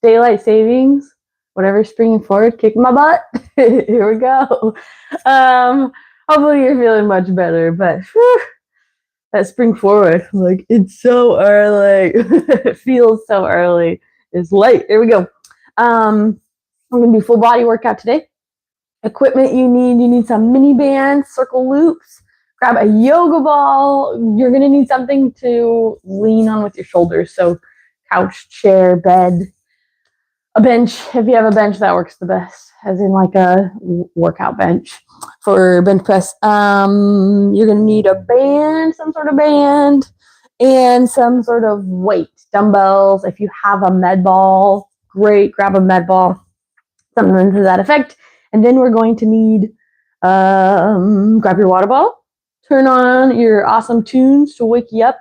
daylight savings, whatever, springing forward, kick my butt. Here we go. Hopefully you're feeling much better, but whew, that spring forward, like, it's so early. It feels so early. It's late. Here we go. I'm gonna do full body workout today. Equipment you need some mini bands, circle loops, grab a yoga ball. You're gonna need something to lean on with your shoulders. So couch, chair, bed, a bench. If you have a bench, that works the best, as in like a workout bench for bench press. You're gonna need a band, some sort of band, and some sort of weight, dumbbells. If you have a med ball, great, grab a med ball, something to that effect. And then we're going to need, grab your water bottle, turn on your awesome tunes to wake you up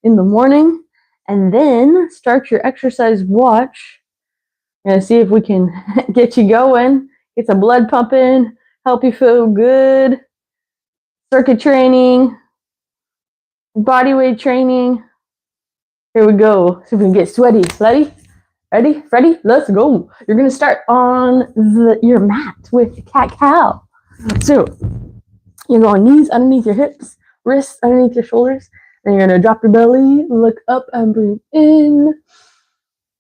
in the morning, and then start your exercise watch. And see if we can get you going, get some blood pumping, help you feel good, circuit training, body weight training. Here we go. See if we can get sweaty. Ready? Let's go. You're going to start on your mat with cat-cow. So you're going knees underneath your hips, wrists underneath your shoulders. Then you're going to drop your belly, look up and breathe in.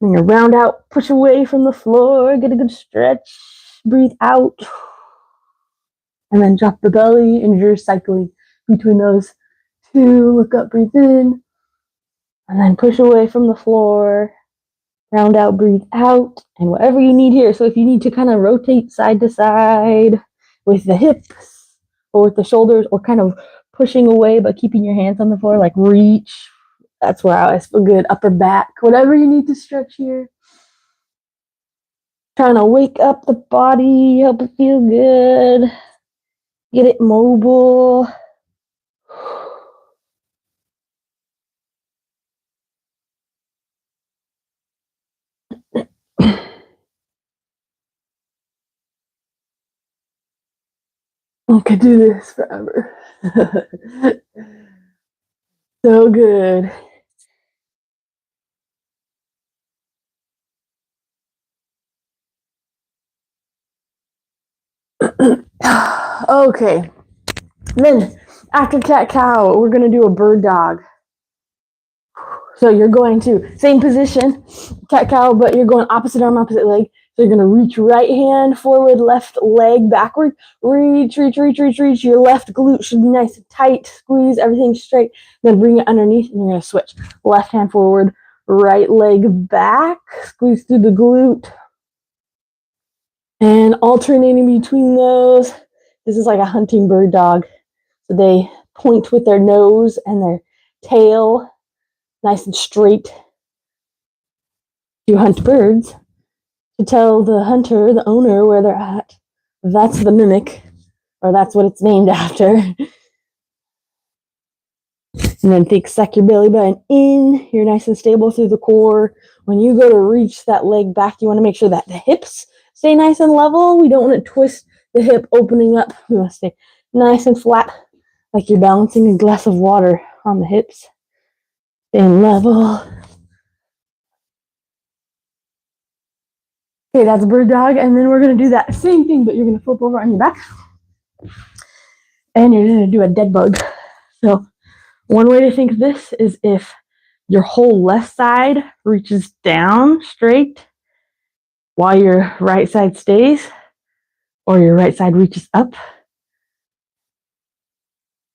Then you round out, push away from the floor, get a good stretch, breathe out. And then drop the belly, and you're cycling between those two. Look up, breathe in. And then push away from the floor. Round out, breathe out, and whatever you need here. So if you need to kind of rotate side to side with the hips or with the shoulders, or kind of pushing away but keeping your hands on the floor, like reach. That's where I always feel good. Upper back, whatever you need to stretch here. Trying to wake up the body, help it feel good. Get it mobile. I could do this forever. So good. Okay. Then after cat-cow, we're going to do a bird dog. So you're going to, same position, cat-cow, but you're going opposite arm, opposite leg. So you're going to reach right hand forward, left leg backward. Reach. Your left glute should be nice and tight. Squeeze everything straight. Then bring it underneath, and you're going to switch. Left hand forward, right leg back. Squeeze through the glute. And alternating between those. This is like a hunting bird dog. So they point with their nose and their tail nice and straight. You hunt birds to tell the hunter, the owner, where they're at. That's the mimic, or that's what it's named after. And then suck your belly button in. You're nice and stable through the core. When you go to reach that leg back, you want to make sure that the hips stay nice and level. We don't want to twist the hip opening up. We want to stay nice and flat, like you're balancing a glass of water on the hips. Staying level. Okay, that's a bird dog. And then we're going to do that same thing, but you're going to flip over on your back. And you're going to do a dead bug. So one way to think of this is if your whole left side reaches down straight while your right side stays, or your right side reaches up.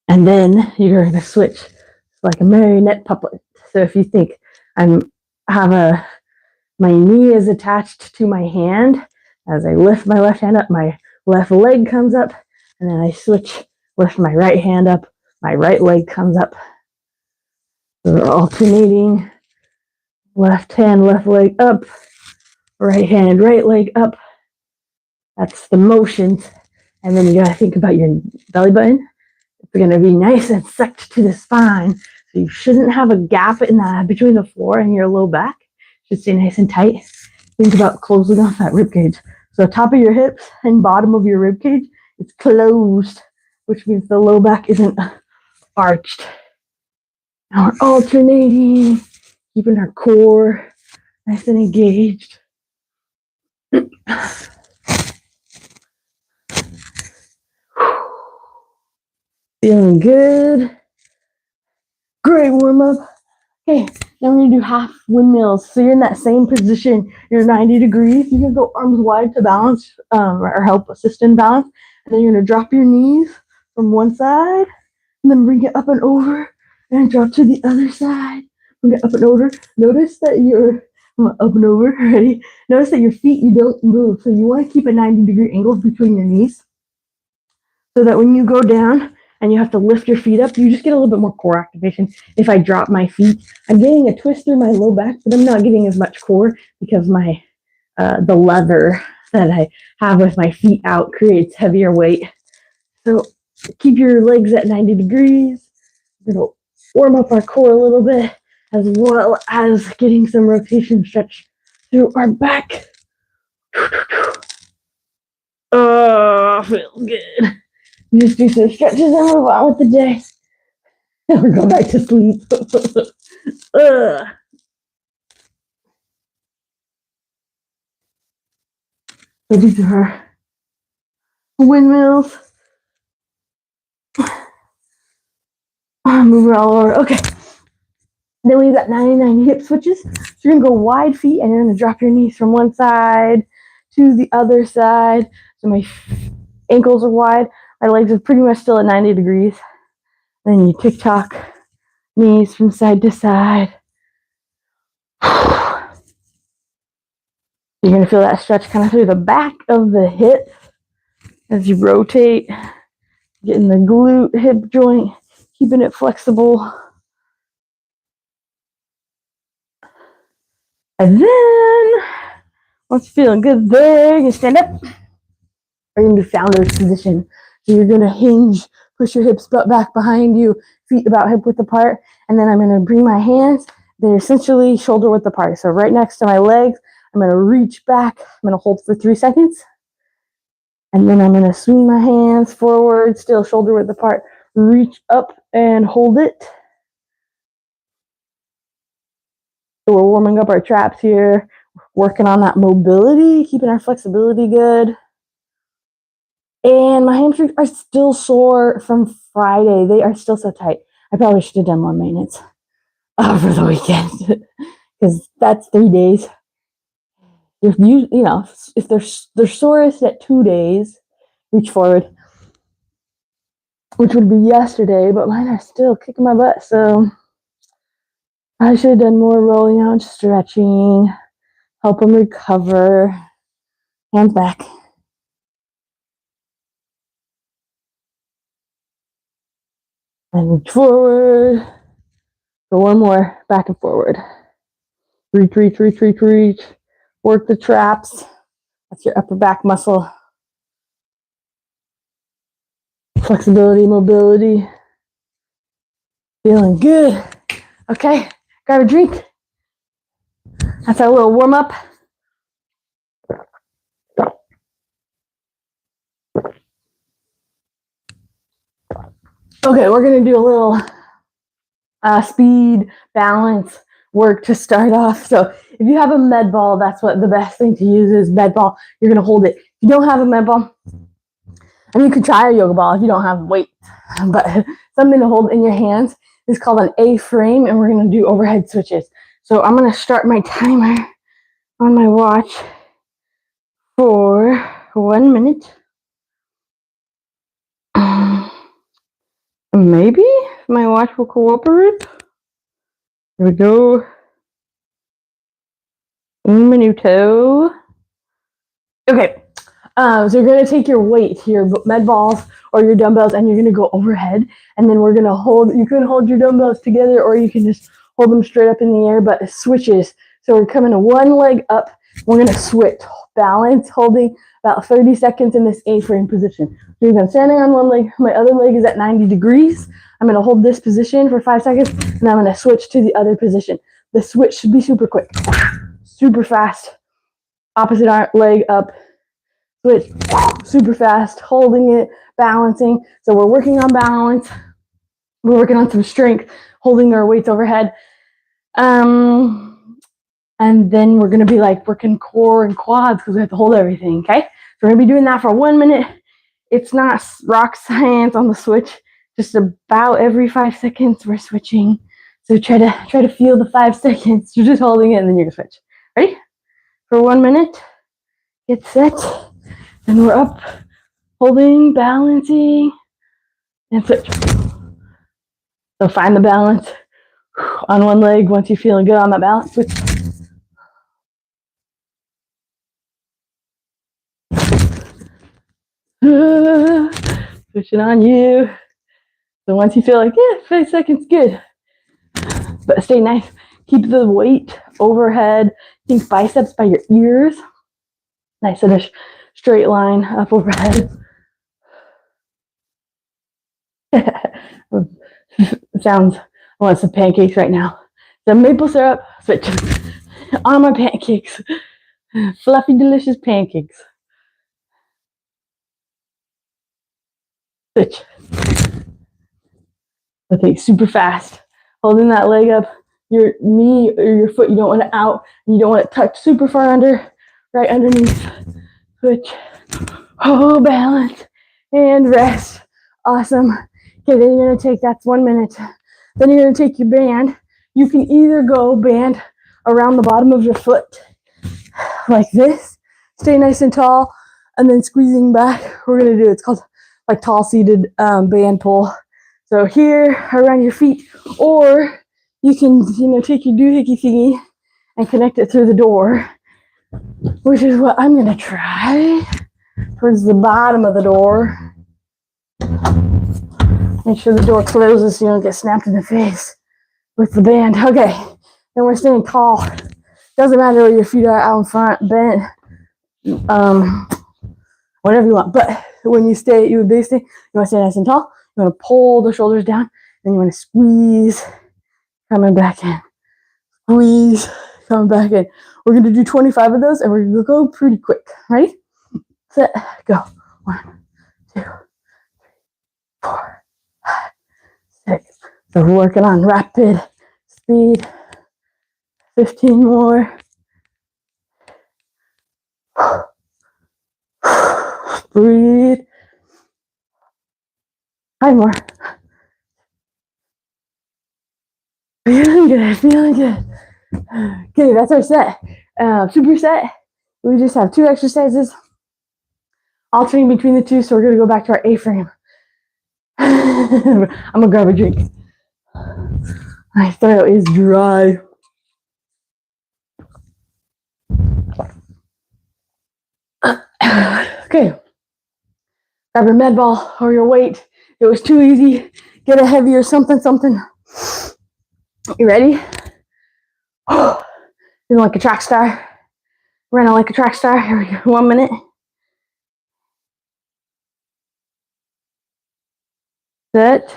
And then you're going to switch like a marionette puppet. So if you think my knee is attached to my hand, as I lift my left hand up, my left leg comes up, and then I switch, lift my right hand up, my right leg comes up. So we're alternating, left hand, left leg up, right hand, right leg up. That's the motions. And then you gotta think about your belly button. It's gonna be nice and sucked to the spine. So you shouldn't have a gap between the floor and your low back. It should stay nice and tight. Think about closing off that rib cage. So top of your hips and bottom of your rib cage is closed, which means the low back isn't arched. Now we're alternating, keeping our core nice and engaged. Feeling good. Great warm up. Okay, now we're gonna do half windmills. So you're in that same position. You're 90 degrees. You can go arms wide to balance or help assist in balance. And then you're gonna drop your knees from one side and then bring it up and over and drop to the other side. Bring it up and over. Notice that you're up and over. Ready? Notice that your feet, you don't move. So you want to keep a 90-degree angle between your knees so that when you go down and you have to lift your feet up, you just get a little bit more core activation. If I drop my feet, I'm getting a twist through my low back, but I'm not getting as much core because my the leather that I have with my feet out creates heavier weight. So keep your legs at 90 degrees. It'll warm up our core a little bit, as well as getting some rotation stretch through our back. Oh, feels good. Just do some stretches and move on with the day. And we're going back to sleep. So these are our windmills. Move it all over. Okay. Then we've got 99 hip switches. So you're going to go wide feet and you're going to drop your knees from one side to the other side. So my ankles are wide. My legs are pretty much still at 90 degrees. Then you tick-tock, knees from side to side. You're going to feel that stretch kind of through the back of the hip as you rotate, getting the glute hip joint, keeping it flexible. And then, once you're feeling good there, you can stand up. We're going to do founder's position. So you're going to hinge, push your hips back behind you, feet about hip width apart. And then I'm going to bring my hands. They're essentially shoulder width apart. So right next to my legs, I'm going to reach back. I'm going to hold for 3 seconds. And then I'm going to swing my hands forward, still shoulder width apart. Reach up and hold it. So we're warming up our traps here, working on that mobility, keeping our flexibility good. And my hamstrings are still sore from Friday. They are still so tight. I probably should have done more maintenance over the weekend because that's 3 days. If if they're sorest at 2 days, reach forward, which would be yesterday, but mine are still kicking my butt. So I should have done more rolling out, stretching, help them recover. Hands back. And reach forward. Go one more, back and forward. Reach, reach, reach, reach, reach. Work the traps. That's your upper back muscle. Flexibility, mobility. Feeling good. Okay, grab a drink. That's our little warm up. Okay, we're gonna do a little speed balance work to start off. So if you have a med ball, that's what the best thing to use is med ball. You're gonna hold it. If you don't have a med ball, and you can try a yoga ball if you don't have weight, but something to hold in your hands is called an A-frame, and we're gonna do overhead switches. So I'm gonna start my timer on my watch for 1 minute. Maybe my watch will cooperate. Here we go. Un minuto. Okay. So you're going to take your weight, your med balls or your dumbbells, and you're going to go overhead. And then we're going to hold, you can hold your dumbbells together or you can just hold them straight up in the air, but it switches. So we're coming to one leg up. We're going to switch, balance, holding about 30 seconds in this A-frame position. So you're going to standing on one leg. My other leg is at 90 degrees. I'm going to hold this position for 5 seconds, and I'm going to switch to the other position. The switch should be super quick, super fast. Opposite leg up. Switch, super fast, holding it, balancing. So we're working on balance. We're working on some strength, holding our weights overhead. And then we're going to be like working core and quads because we have to hold everything, okay? So we're going to be doing that for 1 minute. It's not rock science on the switch. Just about every 5 seconds we're switching. So try to feel the 5 seconds. You're just holding it and then you're going to switch. Ready? For 1 minute. Get set. And we're up, holding, balancing, and switch. So find the balance on one leg. Once you're feeling good on that balance, switch. Switching on you. So once you feel like, yeah, 5 seconds, good. But stay nice. Keep the weight overhead. Think biceps by your ears. Nice in a straight line up overhead. Sounds, I want some pancakes right now. The maple syrup, switch. On my pancakes. Fluffy, delicious pancakes. Switch. Okay, super fast. Holding that leg up, your knee or your foot, you don't want it out. You don't want it tucked super far under, right underneath. Switch. Oh, balance. And rest. Awesome. Okay, then you're going to take, that's 1 minute. Then you're going to take your band. You can either go band around the bottom of your foot like this. Stay nice and tall. And then squeezing back. We're going to do, it's called like tall seated band pull. So here around your feet, or you can, take your doohickey thingy and connect it through the door, which is what I'm gonna try. Towards the bottom of the door. Make sure the door closes so you don't get snapped in the face with the band. Okay, then we're staying tall. Doesn't matter where your feet are, out in front, bent, whatever you want. But when you stay, you want to stay nice and tall. You want to pull the shoulders down, then you want to squeeze, coming back in. Squeeze, coming back in. We're going to do 25 of those, and we're going to go pretty quick. Ready? Set, go. 1, 2, 3, 4, 5, 6. So we're working on rapid speed. 15 more. Breathe. 5 more. Feeling good, feeling good. Okay, that's our set. Super set. We just have 2 exercises alternating between the 2, so we're going to go back to our A-frame. I'm going to grab a drink. My throat is dry. Okay. Grab your med ball or your weight. It was too easy. Get a heavier something. You ready? Feeling like a track star. Running like a track star. Here we go. 1 minute. Set.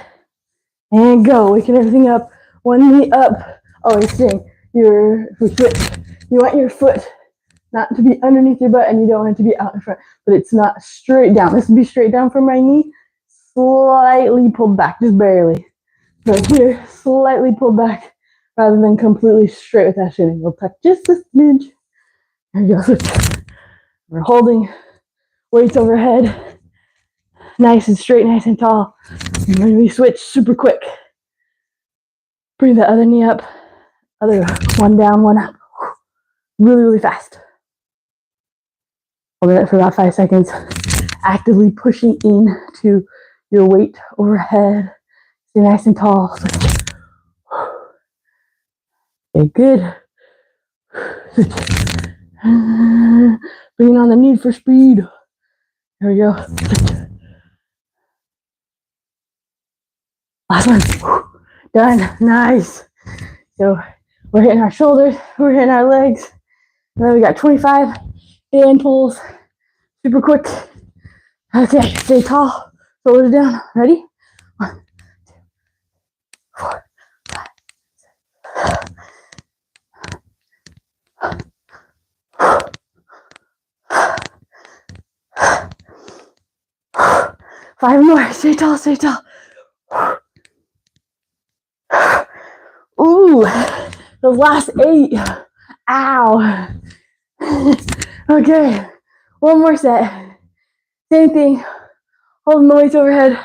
And go. Waking everything up. 1 knee up. Always saying your foot. You want your foot not to be underneath your butt, and you don't want it to be out in front, but it's not straight down. This would be straight down from my knee, slightly pulled back, just barely. So here, slightly pulled back, rather than completely straight with that shin. We'll tuck just a smidge. There we go. We're holding weights overhead, nice and straight, nice and tall. And then we switch super quick. Bring the other knee up, other one down, one up. Really, really fast. Hold it for about 5 seconds. Actively pushing into your weight overhead. Stay nice and tall. Okay, good. Bringing on the need for speed. There we go. Last one. Done. Nice. So we're hitting our shoulders. We're hitting our legs. And then we got 25 band pulls. Super quick. Okay, stay tall. Shoulders down. Ready? 1, 2, 4, 5. 5 more. Stay tall, stay tall. Ooh, the last 8 Ow. Okay, one more set. Same thing, holding the weights overhead.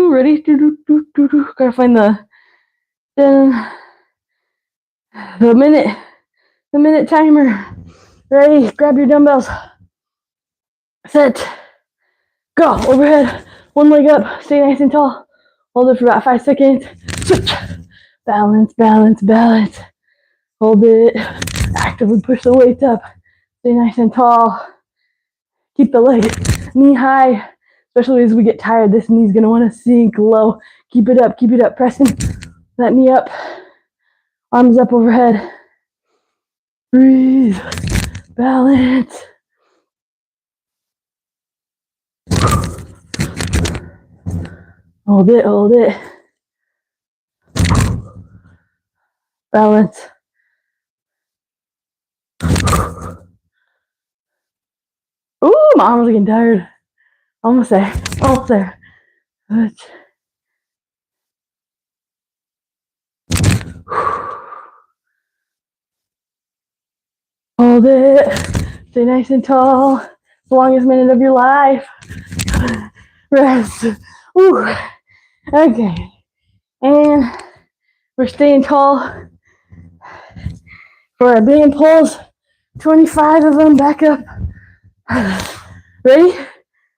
Ready? Gotta find the minute timer. Ready? Grab your dumbbells. Set. Go. Overhead. One leg up. Stay nice and tall. Hold it for about 5 seconds. Switch. Balance, balance, balance. Hold it. Actively push the weights up. Stay nice and tall. Keep the leg knee high. Especially as we get tired, this knee's gonna want to sink low. Keep it up, pressing that knee up. Arms up overhead. Breathe. Balance. Hold it, hold it. Balance. Ooh, my arms are getting tired. Almost there. Almost there. Hold it. Stay nice and tall. The longest minute of your life. Rest. Ooh. Okay. And we're staying tall for our band pulls. 25 of them back up. Ready?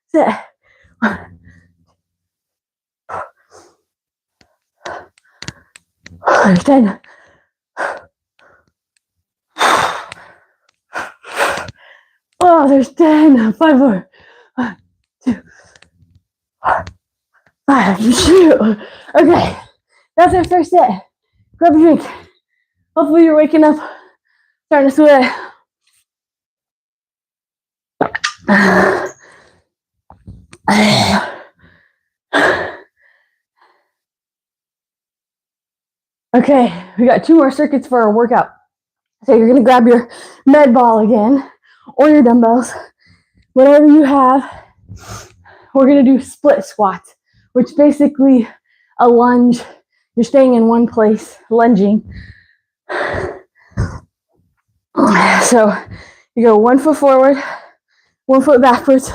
Set. 10. Oh, there's 10. 5 more. 1, 2, 5. Shoot. Okay. That's our first set. Grab a drink. Hopefully you're waking up. Starting to sweat. Okay, we got 2 more circuits for our workout. So you're gonna grab your med ball again, or your dumbbells, whatever you have. We're gonna do split squats, which basically a lunge. You're staying in one place, lunging. So you go 1 foot forward, 1 foot backwards,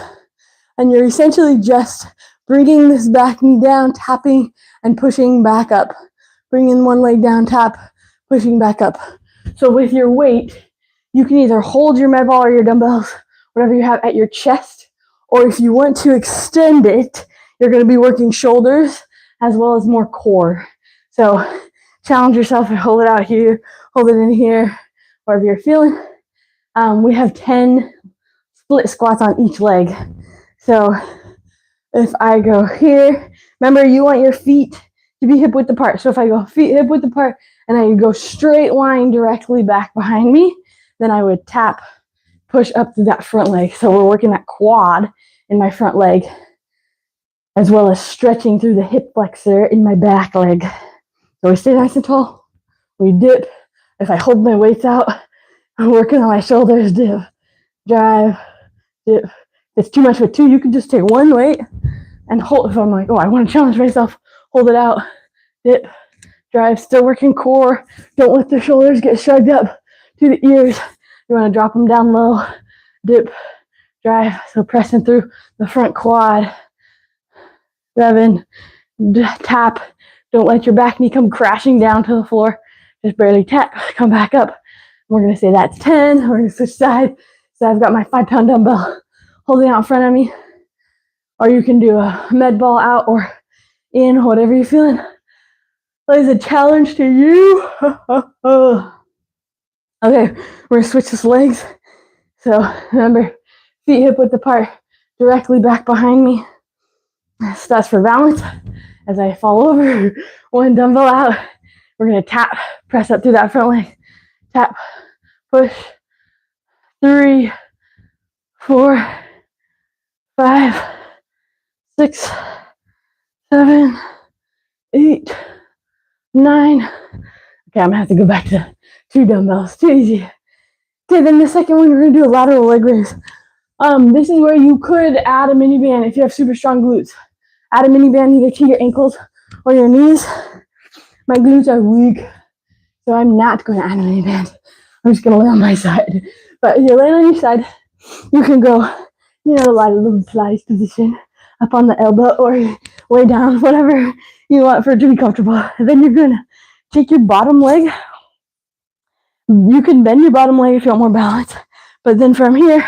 and you're essentially just bringing this back knee down, tapping and pushing back up. Bringing one leg down, tap, pushing back up. So with your weight, you can either hold your med ball or your dumbbells, whatever you have, at your chest, or if you want to extend it, you're going to be working shoulders as well as more core. So challenge yourself and hold it out here, hold it in here, wherever you're feeling. We have 10 split squats on each leg. So if I go here, remember you want your feet to be hip width apart. So if I go feet hip width apart and I go straight line directly back behind me, then I would tap, push up to that front leg. So we're working that quad in my front leg, as well as stretching through the hip flexor in my back leg. So we stay nice and tall. We dip. If I hold my weights out, I'm working on my shoulders, dip, drive, dip. If it's too much with 2, you can just take 1 weight and hold. If I'm like, oh, I want to challenge myself, hold it out, dip, drive, still working core. Don't let the shoulders get shrugged up to the ears. You want to drop them down low, dip, drive. So pressing through the front quad. 7, tap. Don't let your back knee come crashing down to the floor. Just barely tap, come back up. We're going to say that's 10. We're going to switch sides. So I've got my 5-pound dumbbell holding out in front of me. Or you can do a med ball out or in, whatever you're feeling. That is a challenge to you. Okay, we're going to switch this legs. So remember, feet hip width apart, directly back behind me. So that's for balance. As I fall over, 1 dumbbell out, we're going to tap, press up through that front leg. Tap, push. 3, 4, 5, 6, 7, 8, 9. Okay, I'm gonna have to go back to 2 dumbbells. Too easy. Okay, then the second one, we're gonna do a lateral leg raise. This is where you could add a miniband if you have super strong glutes. Add a miniband either to your ankles or your knees. My glutes are weak, so I'm not going to add any band. I'm just going to lay on my side. But if you're laying on your side, you can go, like a little Pilates position up on the elbow or lay down, whatever you want for it to be comfortable. And then you're going to take your bottom leg. You can bend your bottom leg if you want more balance. But then from here,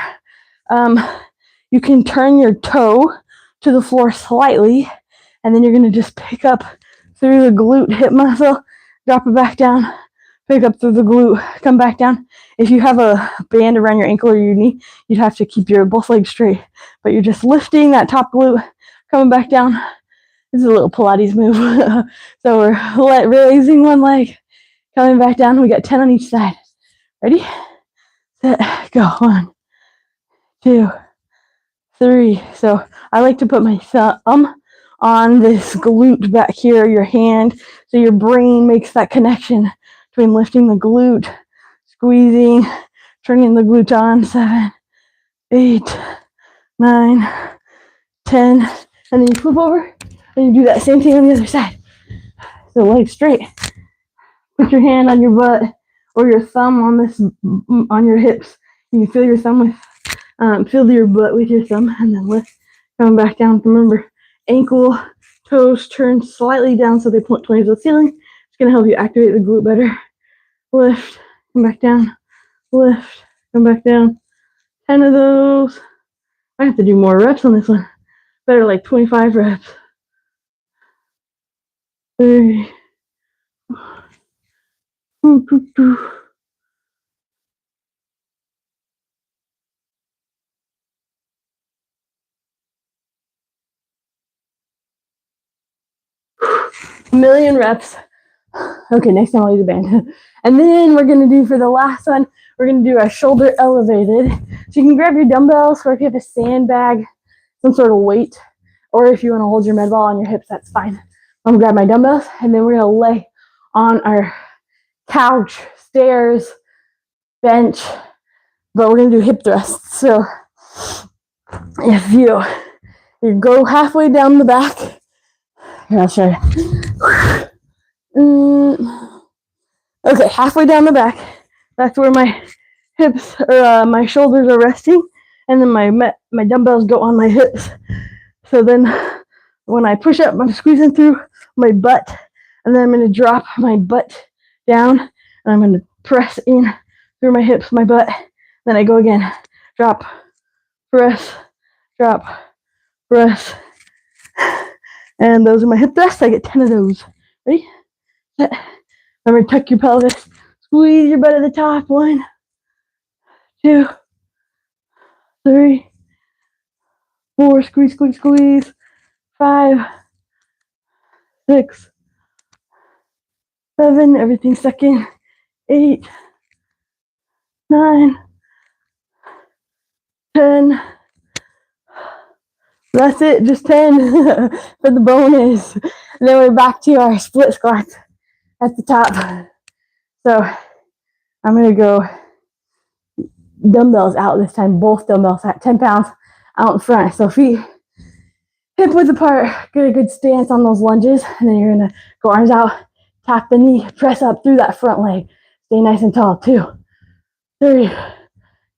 you can turn your toe to the floor slightly, and then you're going to just pick up through the glute hip muscle, drop it back down, pick up through the glute, come back down. If you have a band around your ankle or your knee, you'd have to keep your both legs straight, but you're just lifting that top glute, coming back down. This is a little Pilates move. So we're raising one leg, coming back down. We got 10 on each side. Ready? Set, go. 1, 2, 3. So I like to put my thumb on this glute back here, your hand, so your brain makes that connection between lifting the glute, squeezing, turning the glute on. 7, 8, 9, 10, and then you flip over and you do that same thing on the other side. So legs straight. Put your hand on your butt or your thumb on your hips. You can feel your thumb with, feel your butt with your thumb, and then lift, coming back down. Remember, ankle, toes turn slightly down so they point towards the ceiling. It's going to help you activate the glute better. Lift, come back down. Lift, come back down. 10 of those. I have to do more reps on this one. Better like 25 reps. 3. 2. Million reps. Okay, next time I'll use a band. And then we're going to do, for the last one, we're going to do a shoulder elevated. So you can grab your dumbbells, or if you have a sandbag, some sort of weight, or if you want to hold your med ball on your hips, that's fine. I'm going to grab my dumbbells, and then we're going to lay on our couch, stairs, bench, but we're going to do hip thrusts. So if you go halfway down the back, here, I'll show you. Okay, halfway down the back, that's where my hips or my shoulders are resting, and then my dumbbells go on my hips. So then when I push up, I'm squeezing through my butt, and then I'm going to drop my butt down, and I'm going to press in through my hips, my butt. Then I go again, drop, press, drop, press, and those are my hip thrusts. I get 10 of those. Ready? Set. Remember, tuck your pelvis, squeeze your butt at the top. 1, 2, 3, 4, squeeze, squeeze, squeeze. 5, 6, 7, everything stuck in. 8, 9, 10. That's it, just 10 for the bonus. And then we're back to our split squats at the top. So I'm going to go dumbbells out this time, both dumbbells at 10 pounds out in front. So feet hip width apart, get a good stance on those lunges, and then you're going to go arms out, tap the knee, press up through that front leg. Stay nice and tall. 2, 3,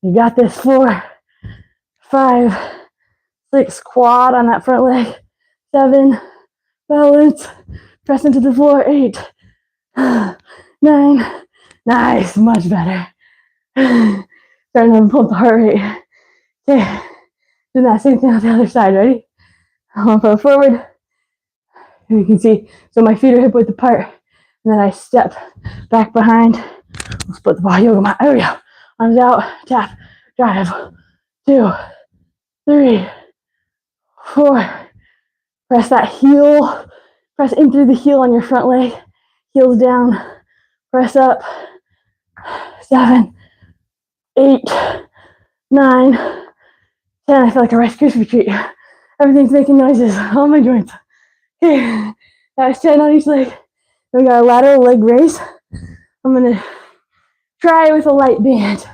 you got this. 4, 5, 6, quad on that front leg. 7, balance, press into the floor. 8, 9, nice, much better. Starting to pump the heart rate. Okay, do that same thing on the other side. Ready? I'll go forward. You can see, so my feet are hip width apart, and then I step back behind. We'll split the ball, yoga mat. There we go. Arms out, tap, drive. 2, 3, 4. Press that heel. Press in through the heel on your front leg. Heels down. Press up. 7, 8, 9, 10. I feel like a Rice Krispie treat. Everything's making noises. All my joints. Okay, that was 10 on each leg. We got a lateral leg raise. I'm gonna try with a light band.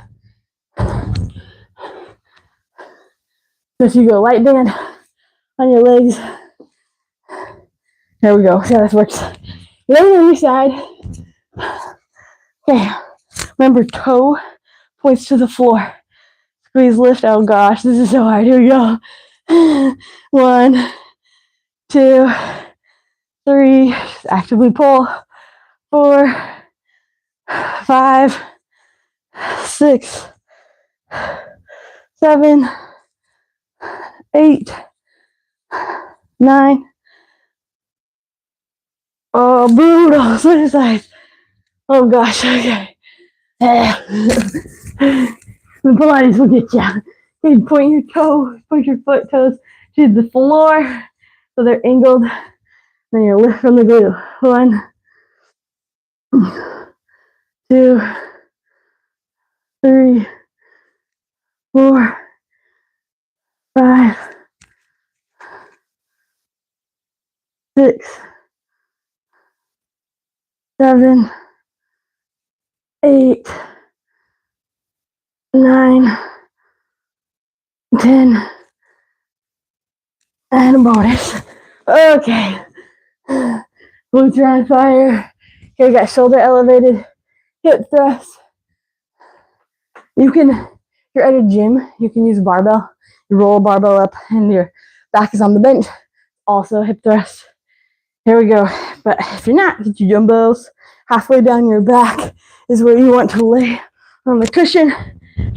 So if you go light band on your legs, There we go. See how this works. Lay on your side. Okay. Remember, toe points to the floor. Squeeze, lift. Oh gosh, this is so hard. Here we go. 1, 2, 3. Just actively pull. 4, 5, 6, 7, 8, 9. Oh, brutal. Switch sides. Oh gosh. Okay. The Pilates will get you. You point your toes, point your foot toes to the floor so they're angled. Then you lift from the glute. 1, 2, 3, 4, 5, 6, 7, 8, 9, 10, and a bonus. Okay. Glutes are on fire. Okay, we got shoulder elevated, hip thrust. You can, if you're at a gym, you can use a barbell. You roll a barbell up and your back is on the bench. Also hip thrust. Here we go. But if you're not, get your dumbbells. Halfway down your back is where you want to lay on the cushion,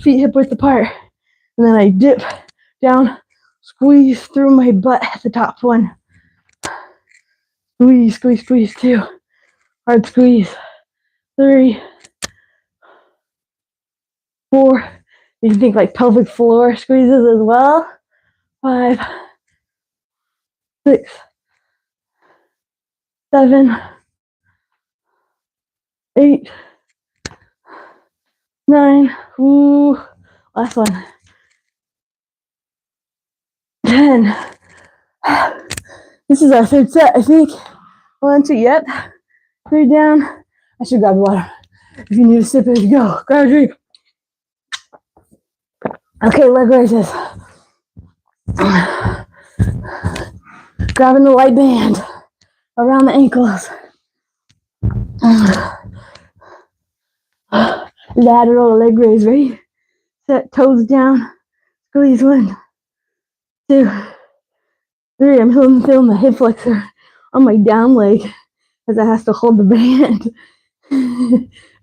feet hip width apart. And then I dip down, squeeze through my butt at the top. 1. Squeeze, squeeze, squeeze. 2. Hard squeeze. 3, 4. You can think like pelvic floor squeezes as well. 5, 6, 7, 8, 9. Ooh, last one. 10. This is our third set, I think. 1, 2, yep. 3 down. I should grab water. If you need a sip as you go, grab a drink. Okay, leg raises. Grabbing the light band around the ankles. Lateral leg raise. Ready? Set, toes down. Squeeze. 1, 2, 3. I'm feeling the hip flexor on my down leg as it has to hold the band.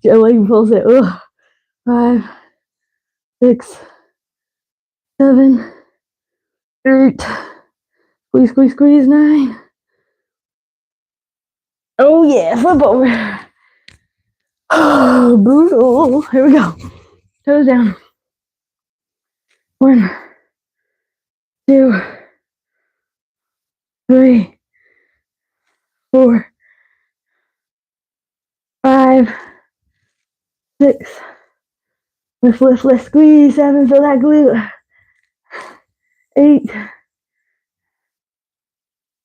Your leg pulls it. 5, 6, 7, 8. Squeeze, squeeze, squeeze. 9. Oh yeah, flip over. Oh, brutal. Here we go. Toes down. 1, 2, 3, 4, 5, 6. Lift, lift, lift, squeeze. 7, feel that glute. 8,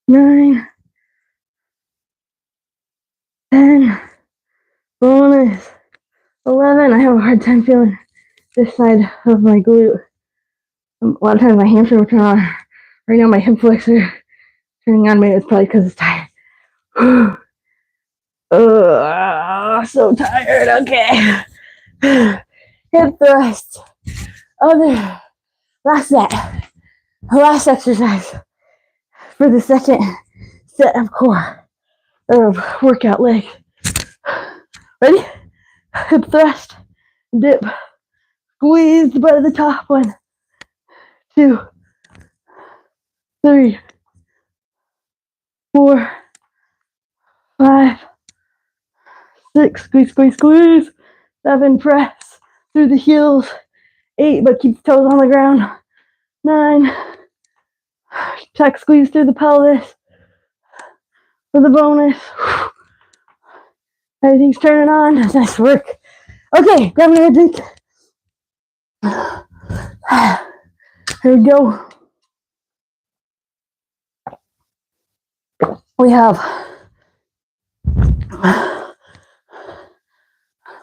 9, 10. Bonus. 11. I have a hard time feeling this side of my glute. A lot of times my hamstring will turn on. Right now my hip flexor turning on me. It's probably because it's tired. So tired. Okay. Hip thrust. Other. Last set. Last exercise for the second set of core of workout leg. Ready? Hip thrust. Dip. Squeeze the butt of the top. 1, 2, 3, 4, 5, 6. Squeeze, squeeze, squeeze. 7. Press through the heels. 8, but keep the toes on the ground. 9. Tuck, squeeze through the pelvis for the bonus. Everything's turning on. That's nice work. Okay, grab me a drink. Here we go. We have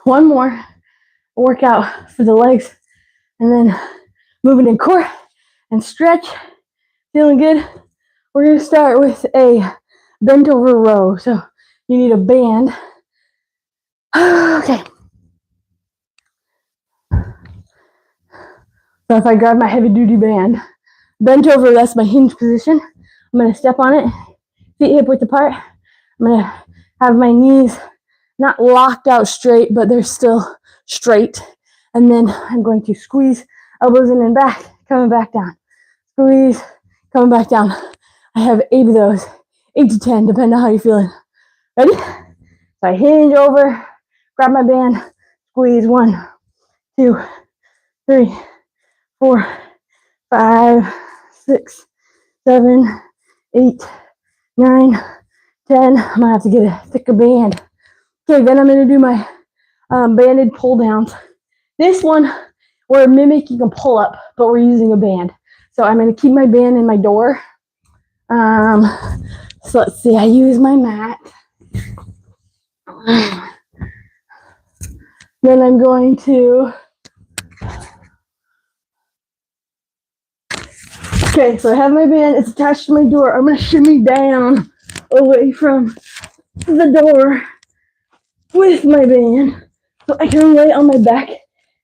one more workout for the legs, and then moving in core and stretch. Feeling good. We're going to start with a bent over row. So you need a band. Okay. So if I grab my heavy duty band, bent over, that's my hinge position. I'm gonna step on it, feet hip width apart. I'm gonna have my knees not locked out straight, but they're still straight. And then I'm going to squeeze elbows in and back, coming back down. Squeeze, coming back down. I have 8 of those, 8 to 10, depending on how you're feeling. Ready? So I hinge over, grab my band, squeeze 1, 2, 3, 4, 5, 6, 7, 8, 9, 10. I'm gonna have to get a thicker band. Okay, then I'm gonna do my banded pull downs. This one, we're mimicking a pull up, but we're using a band. So I'm gonna keep my band in my door. So let's see, I use my mat. Then I'm going to, okay, so I have my band, it's attached to my door. I'm gonna shimmy down away from the door with my band. So I can lay on my back,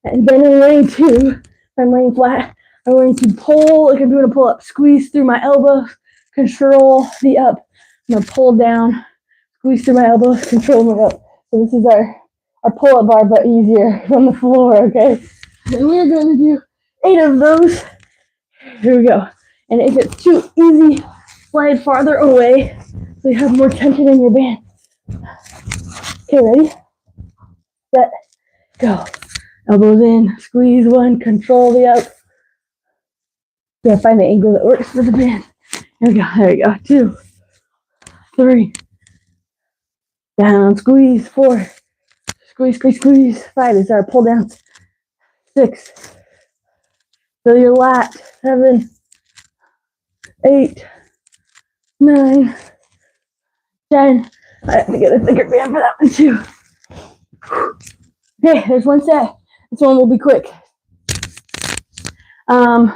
and then I'm going to, if I'm laying flat, I'm going to pull, like I'm doing a pull up, squeeze through my elbows, control the up. I'm gonna pull down, squeeze through my elbows, control my up. So this is our pull up bar, but easier from the floor, okay? And we're gonna do 8 of those. Here we go. And if it's too easy, slide farther away so you have more tension in your band. Okay, ready? Set, go. Elbows in, squeeze 1, control the up. Gotta find the angle that works for the band. Here we go, there we go. 2, 3, down, squeeze, 4, squeeze, squeeze, squeeze, 5, these are pull downs. 6, feel your lat, 7, 8, 9, 10. I have to get a thicker band for that one too. Okay, there's one set. This one will be quick. I'm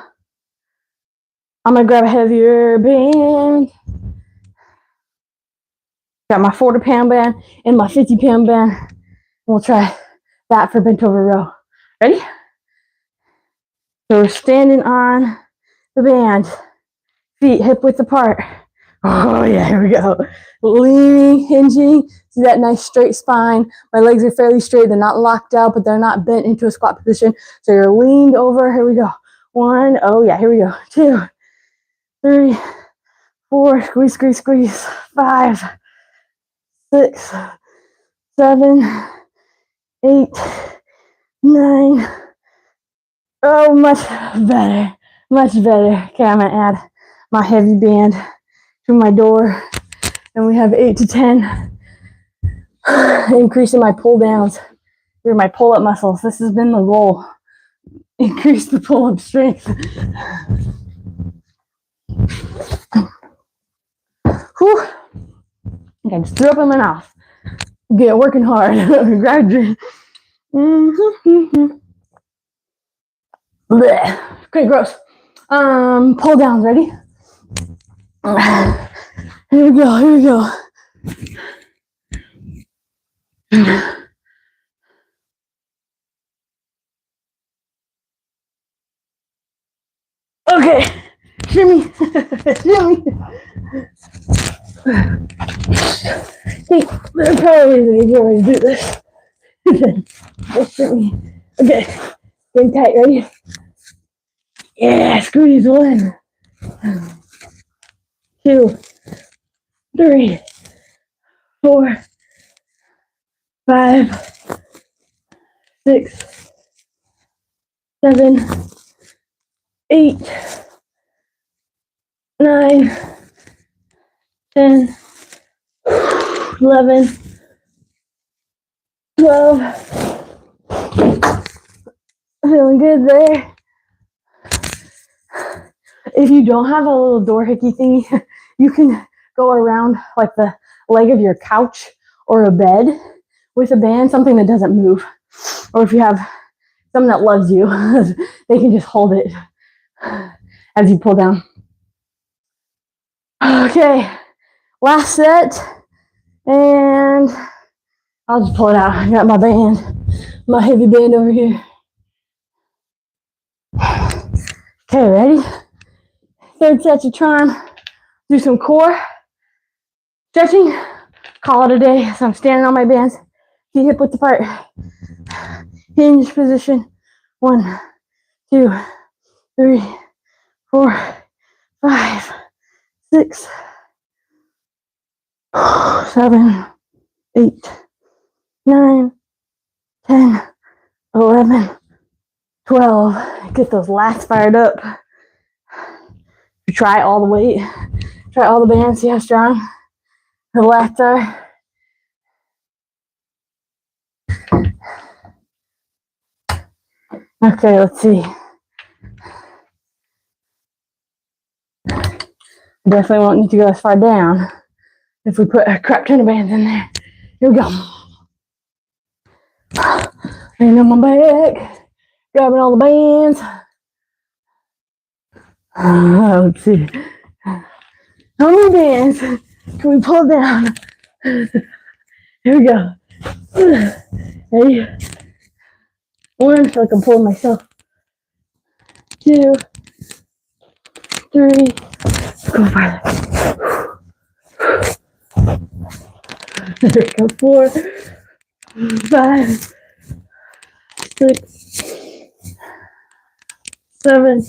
gonna grab a heavier band. Got my 40-pound band and my 50-pound band. We'll try that for bent over row. Ready? So we're standing on the band, feet hip width apart. Oh yeah, here we go. Leaning, hinging. See that nice straight spine. My legs are fairly straight. They're not locked out, but they're not bent into a squat position. So you're leaned over. Here we go. 1, oh yeah, here we go. 2, 3, 4, squeeze, squeeze, squeeze. 5, 6, 7, 8, 9. Oh, much better. Much better. Okay, I'm gonna add my heavy band to my door. And we have 8 to 10. Increasing my pull downs through my pull up muscles. This has been the goal. Increase the pull up strength. Whew. Okay, I just threw up in my mouth. Get working hard. Graduate. Okay, gross. Pull downs, ready? Here we go, here we go. Okay, shimmy, shimmy. Hey, there probably is an easier way to do this. Just shimmy. Okay, getting tight, ready? Yeah, squeeze 1, 2, 3, 4, 5, 6, 7, 8, 9, 10, 11, 12. Feeling good there. If you don't have a little door hickey thingy, you can go around like the leg of your couch or a bed with a band, something that doesn't move. Or if you have someone that loves you, they can just hold it as you pull down. Okay, Last set, and I'll just pull it out. I got my band, my heavy band over here. Okay, ready? Third set to try and do some core stretching. Call it a day. So I'm standing on my bands, feet hip width apart. Hinge position. 1, 2, 3, 4, 5, 6, 7, 8, 9, 10, 11, 12. Get those lats fired up. Try all the weight. Try all the bands. See how strong the lats are. Okay, let's see. Definitely won't need to go as far down if we put a crap ton of bands in there. Here we go. Laying on my back, grabbing all the bands. Let's see. How many bands can we pull down? Here we go. Ready? 1, I feel like I'm pulling myself. 2, 3, go farther. There we go. 4, 5, 6, 7,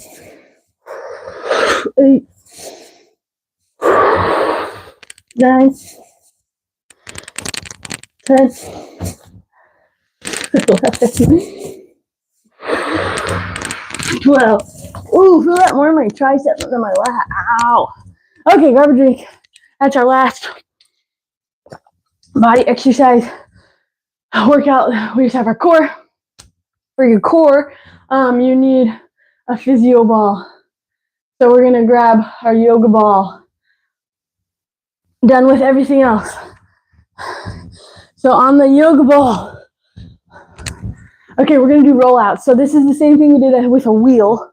8, 9, 10, 11, 12. Ooh, feel that more in my triceps than my lat. Ow. Okay, grab a drink. That's our last body exercise workout. We just have our core. For your core, you need a Physioball. So we're gonna grab our yoga ball. Done with everything else. So on the yoga ball, okay, we're gonna do rollout. So this is the same thing we did with a wheel,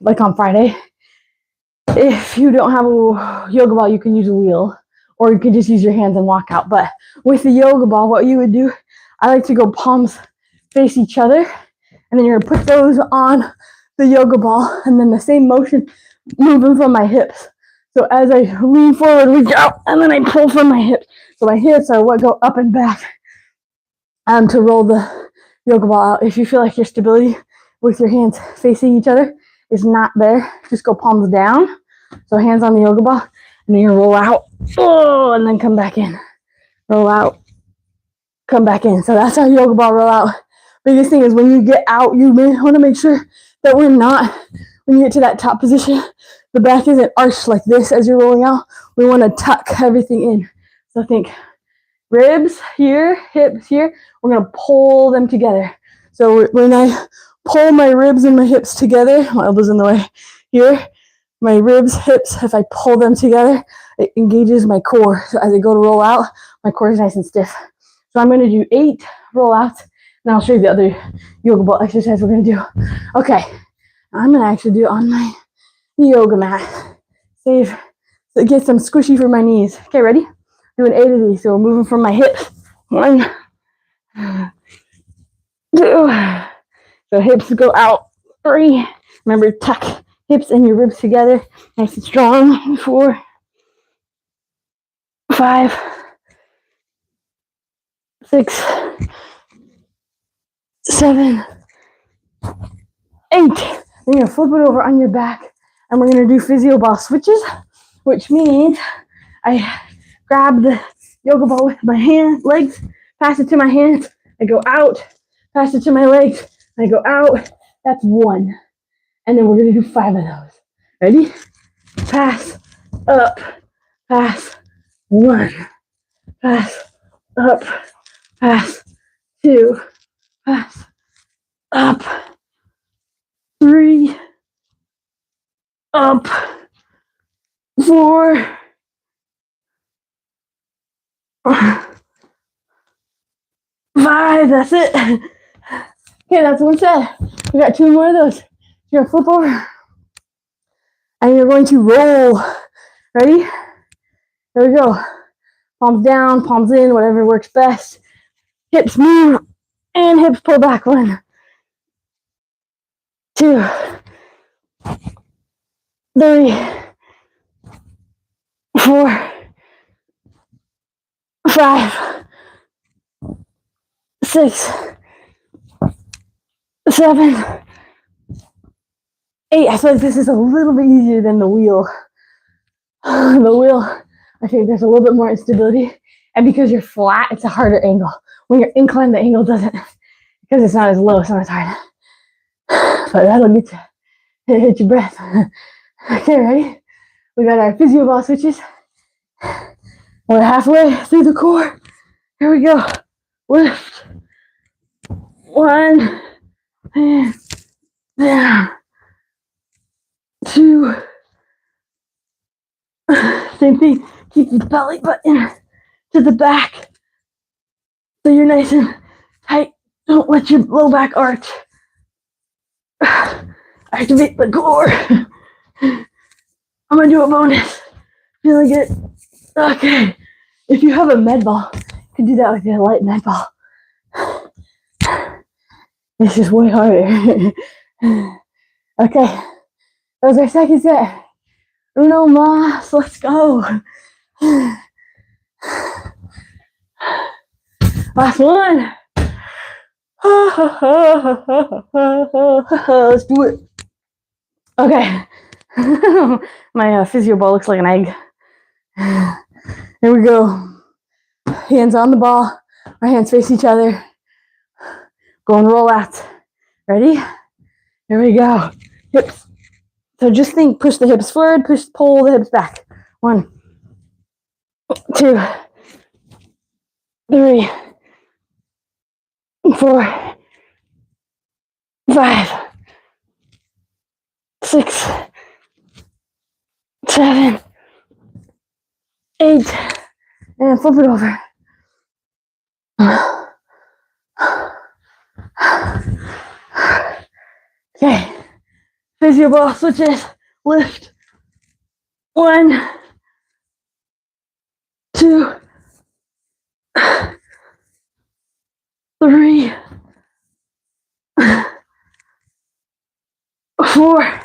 like on Friday. If you don't have a yoga ball, you can use a wheel, or you can just use your hands and walk out. But with the yoga ball, what you would do, I like to go palms face each other, and then you're gonna put those on the yoga ball, and then the same motion moving from my hips. So as I lean forward, reach out, and then I pull from my hips. So my hips are what go up and back to roll the yoga ball out. If you feel like your stability with your hands facing each other is not there, just go palms down. So hands on the yoga ball, and then you roll out, oh, and then come back in. Roll out, come back in. So that's our yoga ball rollout. Biggest thing is when you get out, you want to make sure that we're not, when you get to that top position, the back isn't arched like this as you're rolling out. We want to tuck everything in. So think ribs here, hips here. We're going to pull them together. So when I pull my ribs and my hips together, my elbows in the way here, my ribs, hips, if I pull them together, it engages my core. So as I go to roll out, my core is nice and stiff. So I'm going to do 8 rollouts, and I'll show you the other yoga ball exercise we're going to do. Okay, I'm going to actually do it on my yoga mat. Save, so get some squishy for my knees. Okay, ready? Doing 8 of these. So we're moving from my hips. 1, 2. So hips go out. 3. Remember, tuck hips and your ribs together, nice and strong. 4, 5, 6, 7, 8. Then you're gonna flip it over on your back, and we're gonna do Physioball switches, which means I grab the yoga ball with my legs, pass it to my hands, I go out, pass it to my legs, I go out. That's 1. And then we're gonna do 5 of those. Ready? Pass, up, pass, 1, pass, up, pass, 2, pass, up, 3, up, 4, 5. That's it. Okay, that's 1 set. We got 2 more of those. You're gonna flip over, and you're going to roll. Ready? There we go. Palms down, palms in, whatever works best. Hips move and hips pull back. 1, 2, 3, 4, 5, 6, 7, 8. I feel like this is a little bit easier than the wheel. The wheel, I think there's a little bit more instability. And because you're flat, it's a harder angle. When you're inclined, the angle doesn't, because it's not as low, it's not as hard. But that'll get you, hit your breath. Okay, ready? We got our Physioball switches. We're halfway through the core. Here we go. Lift. 1, and down. 2. Same thing. Keep the belly button to the back so you're nice and tight. Don't let your low back arch. Activate the core. I'm gonna do a bonus. Feeling good. Okay. If you have a medball, you can do that with your light medball. This is way harder. Okay. That was our second set. Uno mas. Let's go. Last one. Let's do it. Okay. My Physioball looks like an egg. Here we go. Hands on the ball. Our hands face each other. Going roll out. Ready? Here we go. Hips. So just think, push the hips forward, pull the hips back. 1, 2, 3, 4, 5, 6, 7, 8, and flip it over. Okay. Physioball switches. Lift. 1, 2, 3, 4,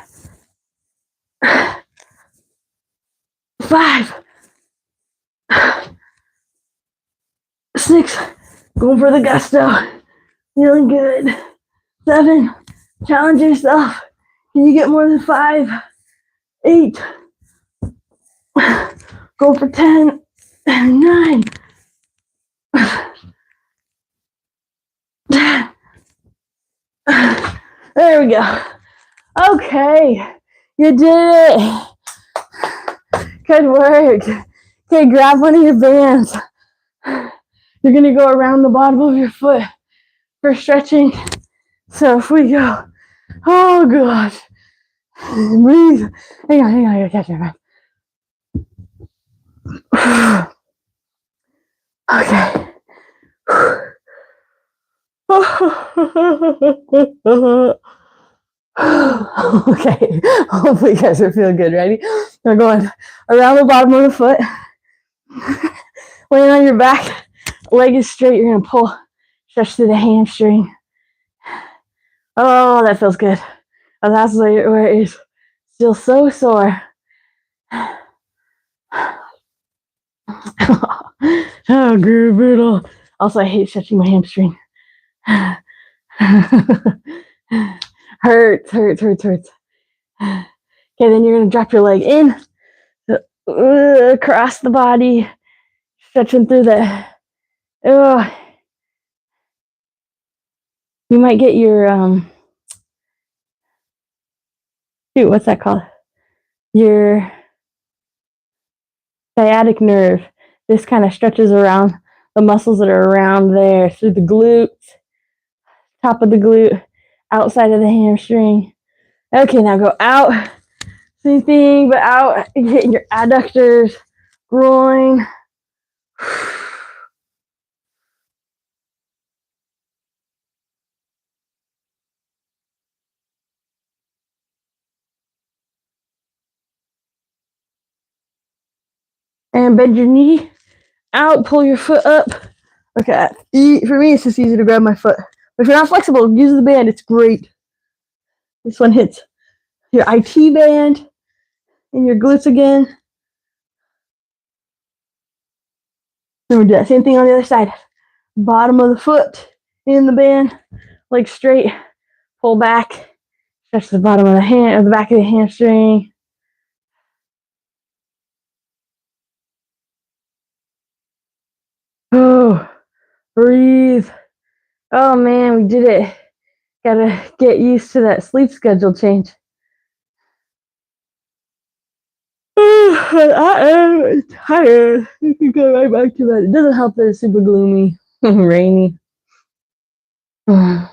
5, 6. Going for the gusto. Feeling good. 7. Challenge yourself. Can you get more than 5? 8. Go for 10. 9. 10. There we go. Okay. You did it. Good work. Okay, grab one of your bands. You're going to go around the bottom of your foot for stretching. So if we go, oh gosh. Breathe. Hang on, I gotta catch my breath. Okay. Okay. Hopefully you guys are feeling good. Ready? We're going around the bottom of the foot. Laying on your back. Leg is straight. You're gonna pull, stretch through the hamstring. Oh, that feels good. Oh, that's where it is still so sore. Oh, brutal. Also, I hate stretching my hamstring. Hurts. Okay, then you're gonna drop your leg in, across the body, stretching through the. You might get your what's that called? Your sciatic nerve. This kind of stretches around the muscles that are around there through the glutes, top of the glute, outside of the hamstring. Okay, now go out. Same thing, but out. Hitting your adductors, groin. And bend your knee out, pull your foot up. Okay, for me, it's just easy to grab my foot. But if you're not flexible, use the band. It's great. This one hits your IT band and your glutes again. Then we do that same thing on the other side. Bottom of the foot in the band, leg straight, pull back, stretch the bottom of the hand or the back of the hamstring. Oh, breathe. Oh man, we did it. Gotta get used to that sleep schedule change. I am tired. You can go right back to bed. It doesn't help that it's super gloomy, rainy. You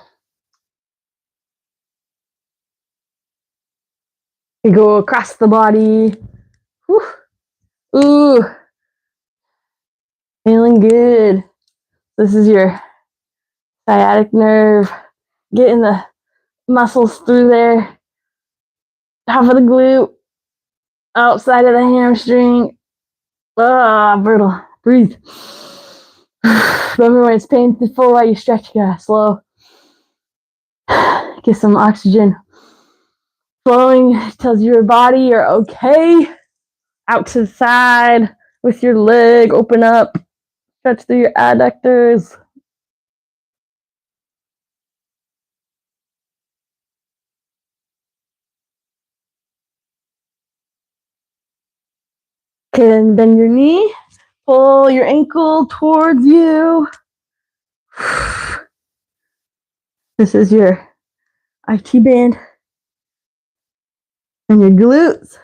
go across the body. Whew. Ooh, feeling good. This is your sciatic nerve. Getting the muscles through there. Half of the glute. Outside of the hamstring. Ah, brutal. Breathe. Remember when it's painful while you stretch, you gotta slow. Get some oxygen flowing. Tells your body you're okay. Out to the side with your leg. Open up. Stretch through your adductors. Okay, then bend your knee. Pull your ankle towards you. This is your IT band and your glutes.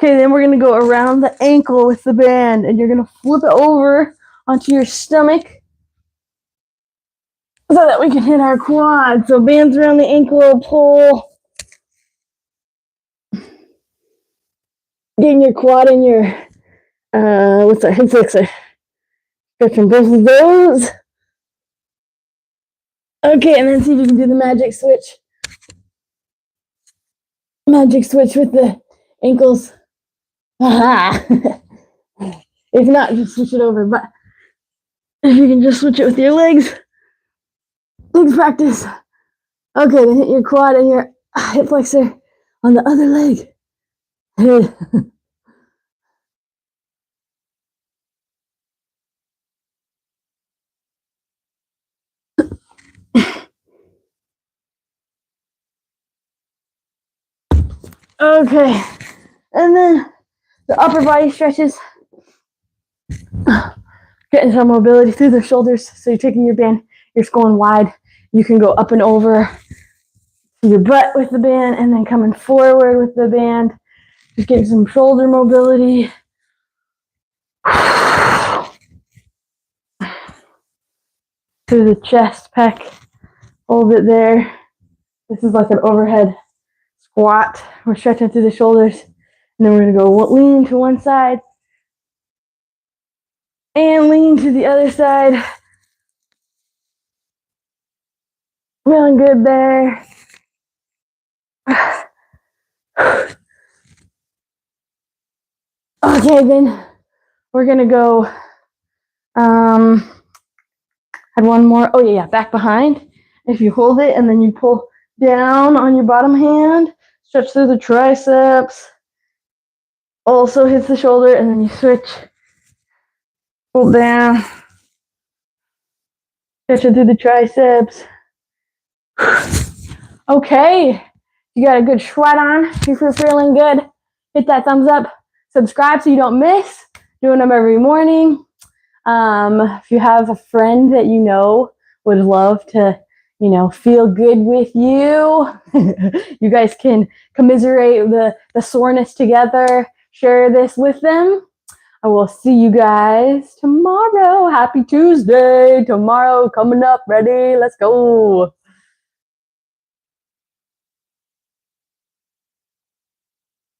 Okay, then we're going to go around the ankle with the band, and you're going to flip it over onto your stomach so that we can hit our quad. So bands around the ankle, pull. Getting your quad and your, what's our hip flexor? Stretching both of those. Okay, and then see if you can do the magic switch. Magic switch with the ankles. Aha! If not, just switch it over. But if you can just switch it with your legs, legs practice. Okay, then hit your quad and your hip flexor on the other leg. Okay, and then the upper body stretches. Getting some mobility through the shoulders. So you're taking your band, you're just going wide. You can go up and over to your butt with the band and then coming forward with the band. Just getting some shoulder mobility. Through the chest, pec. Hold it there. This is like an overhead squat. We're stretching through the shoulders. And then we're going to go lean to one side. And lean to the other side. Feeling good there. Okay, then we're gonna go. Had one more. Oh yeah, back behind. If you hold it and then you pull down on your bottom hand, stretch through the triceps. Also hits the shoulder, and then you switch. Pull down. Stretch it through the triceps. Okay, you got a good sweat on. If you're feeling good, hit that thumbs up. Subscribe so you don't miss. Doing them every morning. If you have a friend that you know would love to, feel good with you, you guys can commiserate the soreness together. Share this with them. I will see you guys tomorrow. Happy Tuesday. Tomorrow coming up. Ready? Let's go.